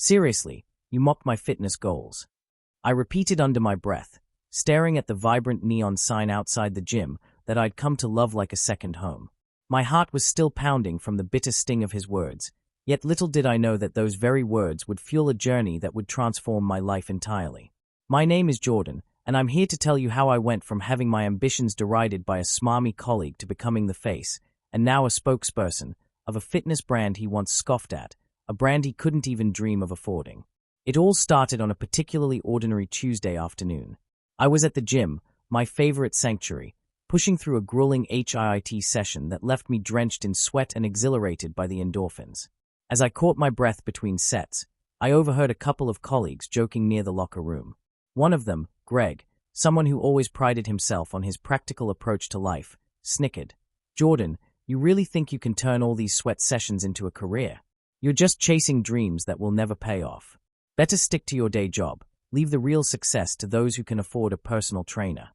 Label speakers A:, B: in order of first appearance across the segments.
A: Seriously, you mocked my fitness goals. I repeated under my breath, staring at the vibrant neon sign outside the gym that I'd come to love like a second home. My heart was still pounding from the bitter sting of his words, yet little did I know that those very words would fuel a journey that would transform my life entirely. My name is Jordan, and I'm here to tell you how I went from having my ambitions derided by a smarmy colleague to becoming the face, and now a spokesperson, of a fitness brand he once scoffed at, a brand he couldn't even dream of affording. It all started on a particularly ordinary Tuesday afternoon. I was at the gym, my favorite sanctuary, pushing through a grueling HIIT session that left me drenched in sweat and exhilarated by the endorphins. As I caught my breath between sets, I overheard a couple of colleagues joking near the locker room. One of them, Greg, someone who always prided himself on his practical approach to life, snickered. "Jordan, you really think you can turn all these sweat sessions into a career? You're just chasing dreams that will never pay off. Better stick to your day job. Leave the real success to those who can afford a personal trainer."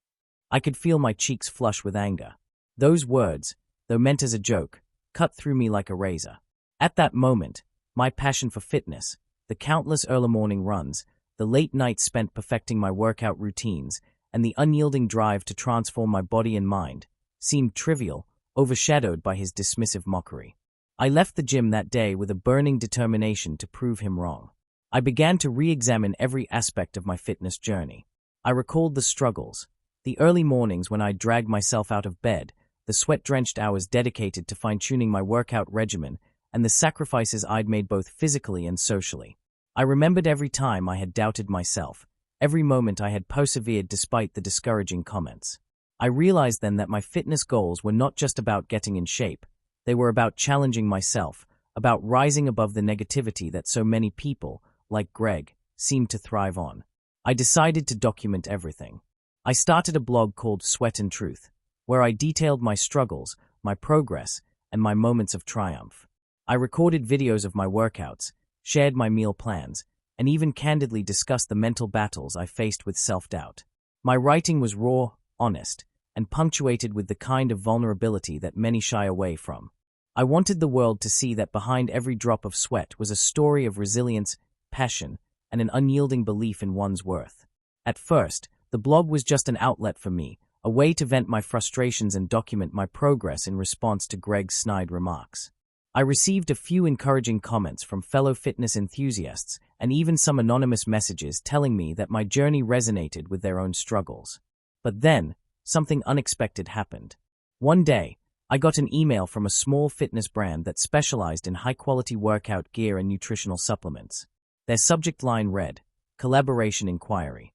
A: I could feel my cheeks flush with anger. Those words, though meant as a joke, cut through me like a razor. At that moment, my passion for fitness, the countless early morning runs, the late nights spent perfecting my workout routines, and the unyielding drive to transform my body and mind, seemed trivial, overshadowed by his dismissive mockery. I left the gym that day with a burning determination to prove him wrong. I began to re-examine every aspect of my fitness journey. I recalled the struggles, the early mornings when I dragged myself out of bed, the sweat-drenched hours dedicated to fine-tuning my workout regimen, and the sacrifices I'd made both physically and socially. I remembered every time I had doubted myself, every moment I had persevered despite the discouraging comments. I realized then that my fitness goals were not just about getting in shape, they were about challenging myself, about rising above the negativity that so many people, like Greg, seemed to thrive on. I decided to document everything. I started a blog called Sweat and Truth, where I detailed my struggles, my progress, and my moments of triumph. I recorded videos of my workouts, shared my meal plans, and even candidly discussed the mental battles I faced with self-doubt. My writing was raw, honest, and punctuated with the kind of vulnerability that many shy away from. I wanted the world to see that behind every drop of sweat was a story of resilience, passion, and an unyielding belief in one's worth. At first, the blog was just an outlet for me, a way to vent my frustrations and document my progress in response to Greg's snide remarks. I received a few encouraging comments from fellow fitness enthusiasts and even some anonymous messages telling me that my journey resonated with their own struggles. But then, something unexpected happened. One day, I got an email from a small fitness brand that specialized in high-quality workout gear and nutritional supplements. Their subject line read, "Collaboration Inquiry."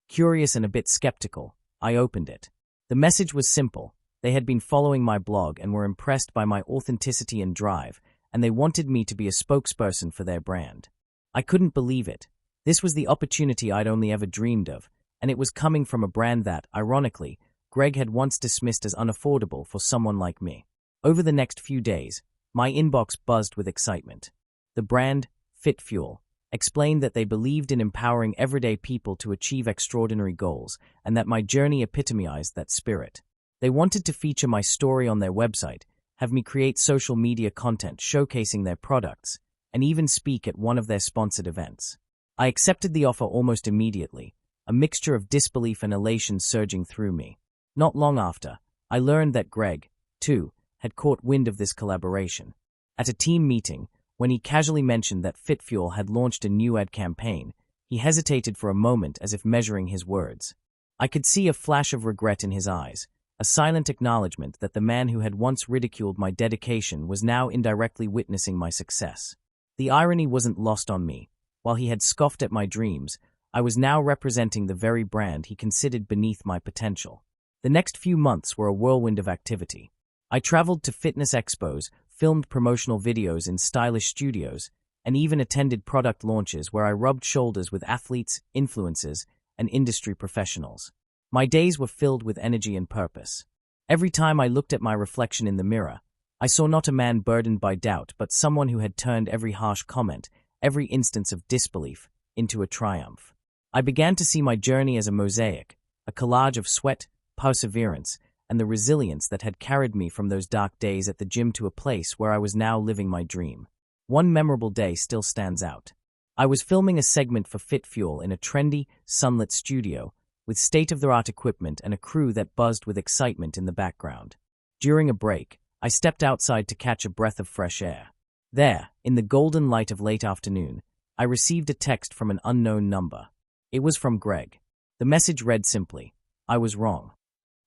A: Curious and a bit skeptical, I opened it. The message was simple. They had been following my blog and were impressed by my authenticity and drive, and they wanted me to be a spokesperson for their brand. I couldn't believe it. This was the opportunity I'd only ever dreamed of, and it was coming from a brand that, ironically, Greg had once dismissed as unaffordable for someone like me. Over the next few days, my inbox buzzed with excitement. The brand, Fit Fuel, explained that they believed in empowering everyday people to achieve extraordinary goals, and that my journey epitomized that spirit. They wanted to feature my story on their website, have me create social media content showcasing their products, and even speak at one of their sponsored events. I accepted the offer almost immediately, a mixture of disbelief and elation surging through me. Not long after, I learned that Greg, too, had caught wind of this collaboration. At a team meeting, when he casually mentioned that Fit Fuel had launched a new ad campaign, he hesitated for a moment as if measuring his words. I could see a flash of regret in his eyes, a silent acknowledgement that the man who had once ridiculed my dedication was now indirectly witnessing my success. The irony wasn't lost on me. While he had scoffed at my dreams, I was now representing the very brand he considered beneath my potential. The next few months were a whirlwind of activity. I traveled to fitness expos, filmed promotional videos in stylish studios, and even attended product launches where I rubbed shoulders with athletes, influencers, and industry professionals. My days were filled with energy and purpose. Every time I looked at my reflection in the mirror, I saw not a man burdened by doubt, but someone who had turned every harsh comment, every instance of disbelief, into a triumph. I began to see my journey as a mosaic, a collage of sweat, perseverance, and the resilience that had carried me from those dark days at the gym to a place where I was now living my dream. One memorable day still stands out. I was filming a segment for FitFuel in a trendy, sunlit studio with state-of-the-art equipment and a crew that buzzed with excitement in the background. During a break, I stepped outside to catch a breath of fresh air. There, in the golden light of late afternoon, I received a text from an unknown number. It was from Greg. The message read simply, "I was wrong."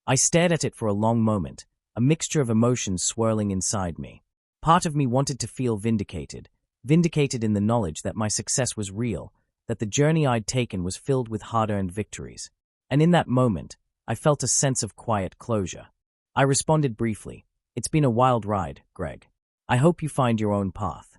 A: I stared at it for a long moment, a mixture of emotions swirling inside me. Part of me wanted to feel vindicated in the knowledge that my success was real, that the journey I'd taken was filled with hard-earned victories. And in that moment, I felt a sense of quiet closure. I responded briefly, "It's been a wild ride, Greg. I hope you find your own path."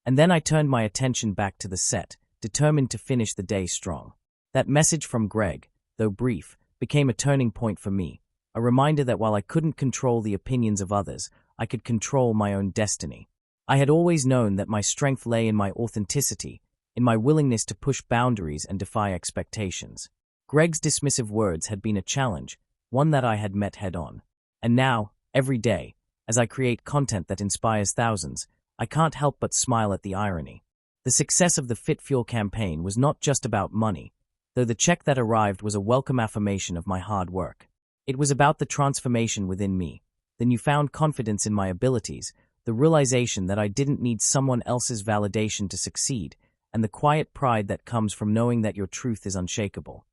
A: And then I turned my attention back to the set, determined to finish the day strong. That message from Greg, though brief, became a turning point for me, a reminder that while I couldn't control the opinions of others, I could control my own destiny. I had always known that my strength lay in my authenticity, in my willingness to push boundaries and defy expectations. Greg's dismissive words had been a challenge, one that I had met head-on. And now, every day, as I create content that inspires thousands, I can't help but smile at the irony. The success of the FitFuel campaign was not just about money, though the check that arrived was a welcome affirmation of my hard work. It was about the transformation within me, the newfound confidence in my abilities, the realization that I didn't need someone else's validation to succeed, and the quiet pride that comes from knowing that your truth is unshakable.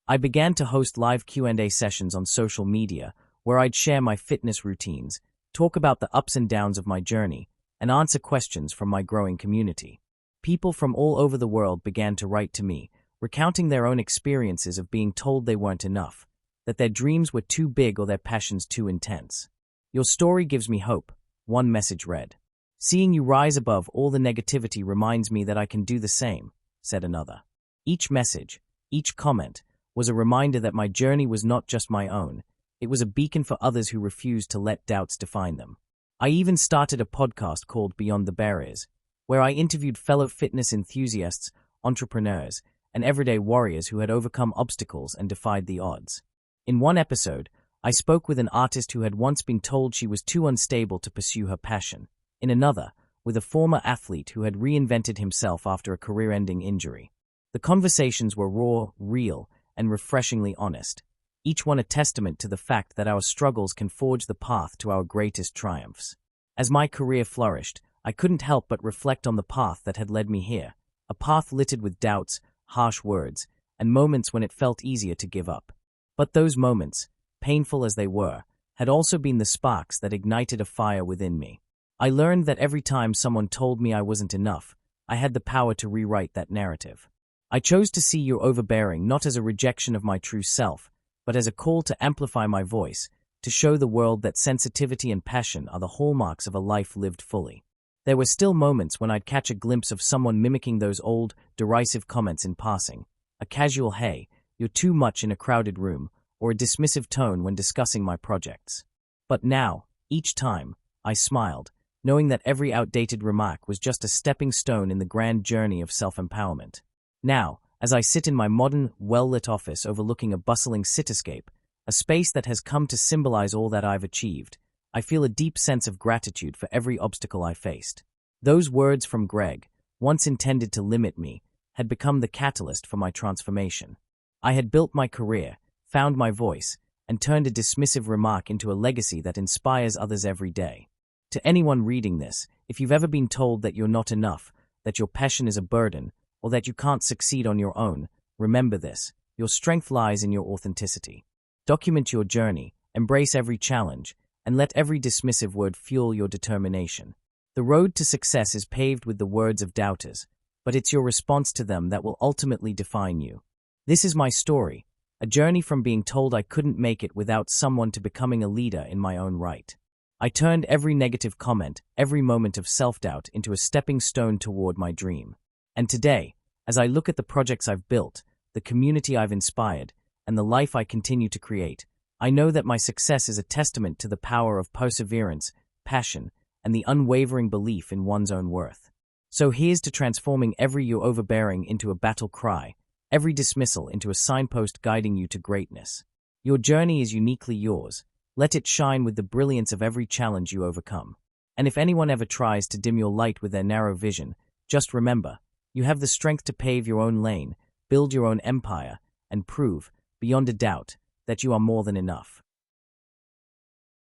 A: I began to host live Q&A sessions on social media, where I'd share my fitness routines, talk about the ups and downs of my journey, and answer questions from my growing community. People from all over the world began to write to me, recounting their own experiences of being told they weren't enough, that their dreams were too big or their passions too intense. "Your story gives me hope," one message read. "Seeing you rise above all the negativity reminds me that I can do the same," said another. Each message, each comment, was a reminder that my journey was not just my own. It was a beacon for others who refused to let doubts define them. I even started a podcast called Beyond the Barriers, where I interviewed fellow fitness enthusiasts, entrepreneurs, and everyday warriors who had overcome obstacles and defied the odds. In one episode, I spoke with an artist who had once been told she was too unstable to pursue her passion. In another, with a former athlete who had reinvented himself after a career-ending injury. The conversations were raw, real, and refreshingly honest, each one a testament to the fact that our struggles can forge the path to our greatest triumphs. As my career flourished, I couldn't help but reflect on the path that had led me here, a path littered with doubts, harsh words, and moments when it felt easier to give up. But those moments, painful as they were, had also been the sparks that ignited a fire within me. I learned that every time someone told me I wasn't enough, I had the power to rewrite that narrative. I chose to see your overbearing not as a rejection of my true self, but as a call to amplify my voice, to show the world that sensitivity and passion are the hallmarks of a life lived fully. There were still moments when I'd catch a glimpse of someone mimicking those old, derisive comments in passing, a casual "hey, you're too much in a crowded room," or a dismissive tone when discussing my projects. But now, each time, I smiled, knowing that every outdated remark was just a stepping stone in the grand journey of self-empowerment. Now, as I sit in my modern, well-lit office overlooking a bustling cityscape, a space that has come to symbolize all that I've achieved, I feel a deep sense of gratitude for every obstacle I faced. Those words from Greg, once intended to limit me, had become the catalyst for my transformation. I had built my career, found my voice, and turned a dismissive remark into a legacy that inspires others every day. To anyone reading this, if you've ever been told that you're not enough, that your passion is a burden, or that you can't succeed on your own, remember this: your strength lies in your authenticity. Document your journey, embrace every challenge, and let every dismissive word fuel your determination. The road to success is paved with the words of doubters, but it's your response to them that will ultimately define you. This is my story, a journey from being told I couldn't make it without someone to becoming a leader in my own right. I turned every negative comment, every moment of self-doubt into a stepping stone toward my dream. And today, as I look at the projects I've built, the community I've inspired, and the life I continue to create, I know that my success is a testament to the power of perseverance, passion, and the unwavering belief in one's own worth. So here's to transforming every you overbearing into a battle cry, every dismissal into a signpost guiding you to greatness. Your journey is uniquely yours. Let it shine with the brilliance of every challenge you overcome. And if anyone ever tries to dim your light with their narrow vision, just remember, You have the strength to pave your own lane, build your own empire, and prove, beyond a doubt, that you are more than enough.